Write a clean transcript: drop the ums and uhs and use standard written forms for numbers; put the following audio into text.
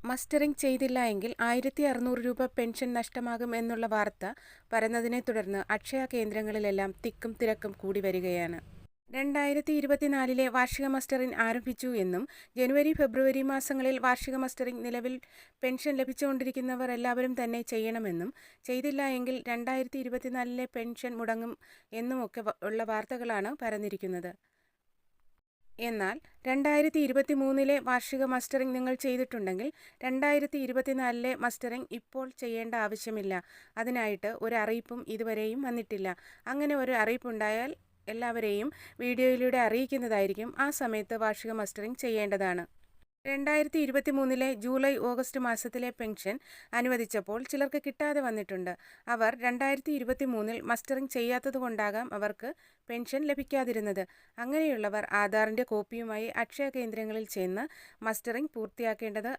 Mustering ചെയ്തില്ല എങ്കിൽ 1600 രൂപ പെൻഷൻ നഷ്ടമാകും എന്നുള്ള വാർത്ത പരന്നതിനെ തുടർന്ന് അക്ഷയ കേന്ദ്രങ്ങളിലെല്ലാം തിക്കും തിരക്കും കൂടി വരികയാണ്. 2024 വാർഷിക മസ്റ്ററിംഗ് ആരംഭിച്ചു എന്നും ജനുവരി ഫെബ്രുവരി മാസങ്ങളിൽ വാർഷിക മസ്റ്ററിംഗ് നിലവിൽ പെൻഷൻ ലഭിച്ചുകൊണ്ടിരിക്കുന്നവർ എല്ലാവരും തന്നെ ചെയ്യണമെന്നും ചെയ്തില്ല എങ്കിൽ 2024 പെൻഷൻ മുടങ്ങും എന്നുമൊക്കെ ഉള്ള വാർത്തകളാണ് പരന്നിരിക്കുന്നത്. എന്നാൽ 2023 വാർഷിക മസ്റ്ററിംഗ് നിങ്ങൾ ചെയ്തിട്ടുണ്ടെങ്കിൽ 2024 മസ്റ്ററിംഗ് ഇപ്പോൾ ചെയ്യേണ്ട ആവശ്യമില്ല. അതിനായിട്ട് ഒരു അറിയിപ്പും ഇതുവരെയും വന്നിട്ടില്ല. അങ്ങനെ ഒരു അറിയിപ്പുണ്ടായാൽ എല്ലാവരെയും വീഡിയോയിലൂടെ അറിയിക്കുന്നതായിരിക്കും. ആ സമയത്ത് വാർഷിക മസ്റ്ററിംഗ് ചെയ്യേണ്ടതാണ്. 2023 ജൂലൈ ഓഗസ്റ്റ് മാസത്തിലെ പെൻഷൻ അനുവദിച്ചപ്പോൾ ചിലർക്ക് കിട്ടാതെ വന്നിട്ടുണ്ട്. അവർ 2023 മസ്റ്ററിംഗ് ചെയ്യാത്തതുകൊണ്ടാകാം അവർക്ക് പെൻഷൻ ലഭിക്കാതിരുന്നത്. അങ്ങനെയുള്ളവർ ആധാറിൻ്റെ കോപ്പിയുമായി അക്ഷയ കേന്ദ്രങ്ങളിൽ ചെന്ന് മസ്റ്ററിംഗ് പൂർത്തിയാക്കേണ്ടത്